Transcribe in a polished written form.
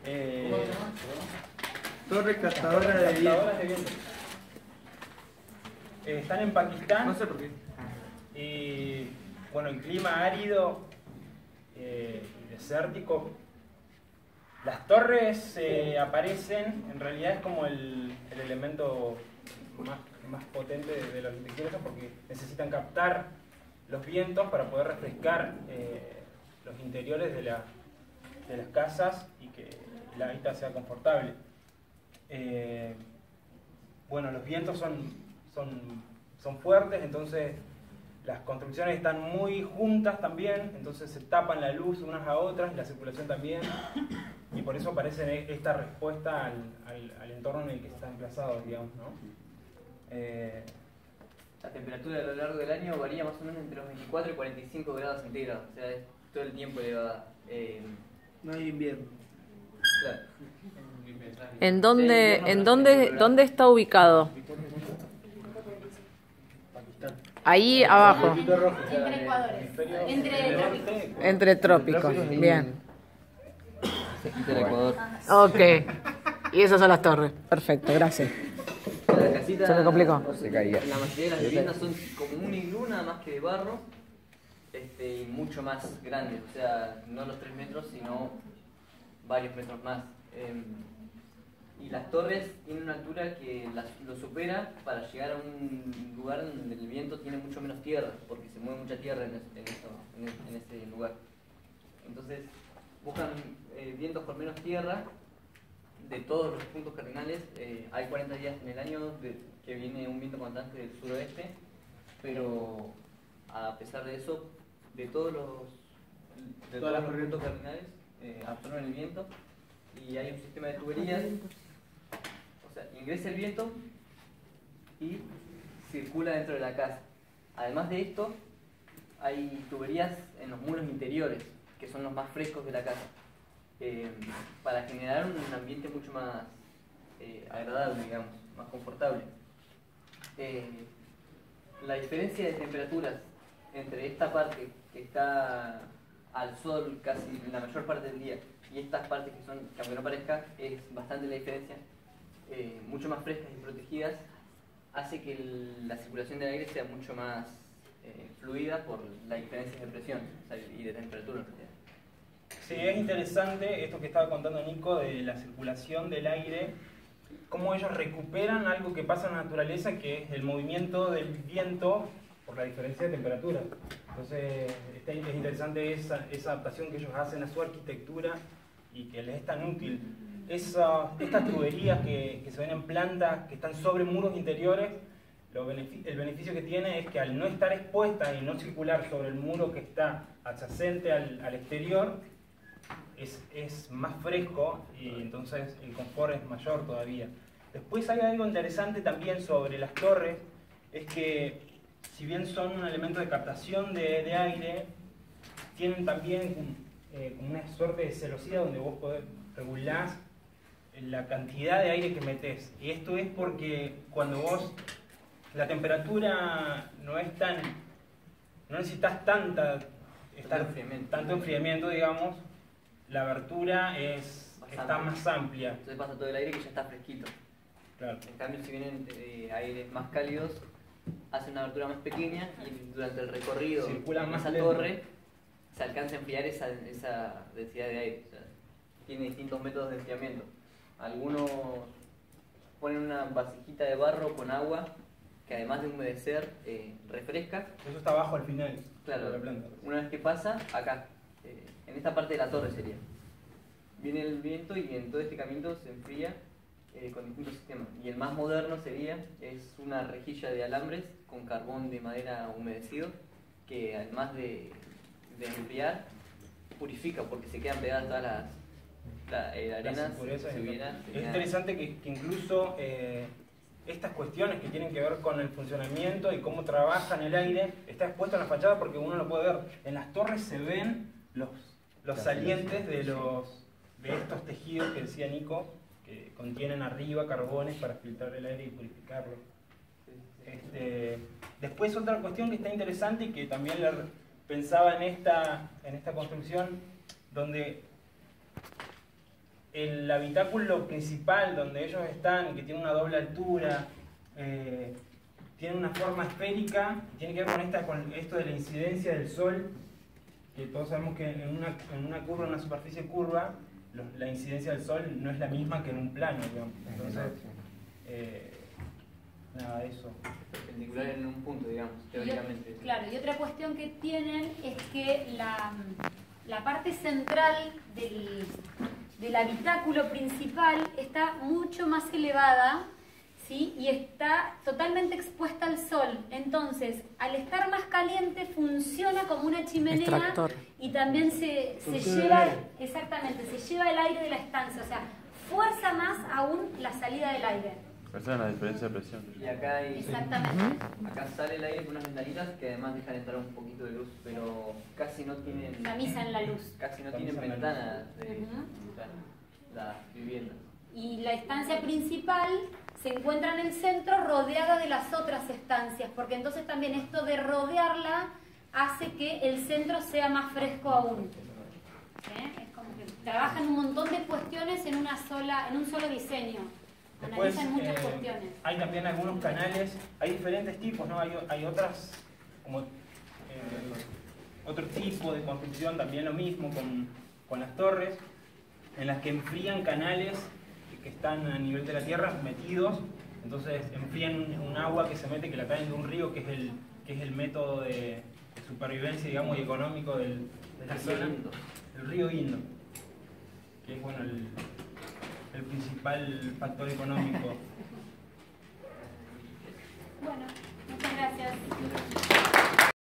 ¿Cómo se llama? Torre captadora de viento. Están en Pakistán. No sé por qué. Y bueno, el clima árido y desértico. Las torres aparecen, en realidad es como el elemento más potente de la arquitectura, porque necesitan captar los vientos para poder refrescar los interiores de las casas y que el hábitat sea confortable. Bueno, los vientos son fuertes, entonces las construcciones están muy juntas también, entonces se tapan la luz unas a otras, la circulación también, y por eso aparece esta respuesta al entorno en el que están emplazados, digamos, ¿no? La temperatura a lo largo del año varía más o menos entre los 24 y 45 grados centígrados, o sea, es todo el tiempo elevada. No hay invierno. Claro. ¿Dónde está ubicado? Ahí abajo. Entre ecuadores. Entre trópicos. Entre trópicos. Bien. Cerquita del Ecuador. Ok. Y esas son las torres. Perfecto, gracias. La casita, Se me complicó. Se caía. La mayoría de las viviendas son como un iglú nada más que de barro, y mucho más grandes, o sea, no los 3 metros, sino varios metros más. Y las torres tienen una altura que lo supera para llegar a un lugar donde el viento tiene mucho menos tierra, porque se mueve mucha tierra en ese lugar. Entonces buscan vientos con menos tierra de todos los puntos cardinales. Hay 40 días en el año que viene un viento constante del suroeste, pero a pesar de eso, de todos los puntos cardinales absorben el viento, y hay un sistema de tuberías. O sea, ingresa el viento y circula dentro de la casa. Además de esto, hay tuberías en los muros interiores, que son los más frescos de la casa, para generar un ambiente mucho más agradable, digamos, más confortable. La diferencia de temperaturas entre esta parte que está al sol casi la mayor parte del día y estas partes que aunque no parezca, es bastante la diferencia, mucho más frescas y protegidas, hace que la circulación del aire sea mucho más fluida por la diferencia de presión, o sea, y de temperatura en realidad. Sí, es interesante esto que estaba contando Nico de la circulación del aire, cómo ellos recuperan algo que pasa en la naturaleza, que es el movimiento del viento por la diferencia de temperatura. Entonces es interesante esa adaptación que ellos hacen a su arquitectura y que les es tan útil. Estas tuberías que se ven en plantas, que están sobre muros interiores, el beneficio que tiene es que al no estar expuesta y no circular sobre el muro que está adyacente al exterior, es más fresco y entonces el confort es mayor todavía. Después hay algo interesante también sobre las torres, es que si bien son un elemento de captación de aire, tienen también como una suerte de celosía donde vos regulás la cantidad de aire que metés. Y esto es porque cuando la temperatura no necesitas tanto enfriamiento, digamos, la abertura está más amplia. Entonces pasa todo el aire que ya está fresquito. Claro. En cambio, si vienen aires más cálidos, hacen una abertura más pequeña y durante el recorrido circula en más esa lento. torre se alcanza a enfriar esa densidad de aire. O sea, tiene distintos métodos de enfriamiento. Algunos ponen una vasijita de barro con agua que, además de humedecer, refresca. Eso está abajo al final. Claro, de la planta. una vez que pasa, acá, en esta parte de la torre sería. Viene el viento y en todo este camino se enfría con distintos sistemas. Y el más moderno es una rejilla de alambres con carbón de madera humedecido, que además de enfriar, purifica, porque se quedan pegadas todas las arenas. Es interesante que incluso estas cuestiones que tienen que ver con el funcionamiento y cómo trabajan el aire, está expuesto en la fachada porque uno lo puede ver. En las torres se ven los salientes de estos tejidos que decía Nico, que contienen arriba carbones para filtrar el aire y purificarlo. Después otra cuestión que está interesante y que también pensaba en esta construcción, donde el habitáculo principal donde ellos están, que tiene una doble altura, tiene una forma esférica, tiene que ver con esto de la incidencia del sol, que todos sabemos que en una curva, en una superficie curva, la incidencia del sol no es la misma que en un plano, digamos. Entonces, nada, eso. Perpendicular en un punto, digamos, teóricamente. Claro, y otra cuestión que tienen es que la parte central del habitáculo principal está mucho más elevada, ¿sí? Y está totalmente expuesta al sol. Entonces, al estar más caliente, funciona como una chimenea. Extractor. Y también se lleva, exactamente, se lleva el aire de la estancia. O sea, fuerza más aún la salida del aire. Esa es la diferencia de presión. Y acá hay, Exactamente. acá sale el aire con unas ventanitas que además dejan entrar un poquito de luz, pero casi no tienen, Tamizan la luz. casi no tienen ventanas de las viviendas. Y la estancia principal se encuentra en el centro, rodeada de las otras estancias, porque entonces también esto de rodearla hace que el centro sea más fresco aún. Es como que trabajan un montón de cuestiones en un solo diseño. Después, Analizan muchas cuestiones. hay también algunos canales, hay diferentes tipos, ¿no? Hay otras, como otro tipo de construcción, también lo mismo con las torres, en las que enfrían canales que están a nivel de la tierra metidos, entonces enfrían un agua que se mete, que la traen de un río, que es el método de supervivencia, digamos, y económico de la zona. El río Indo, que es, bueno, el principal factor económico. Bueno, muchas gracias.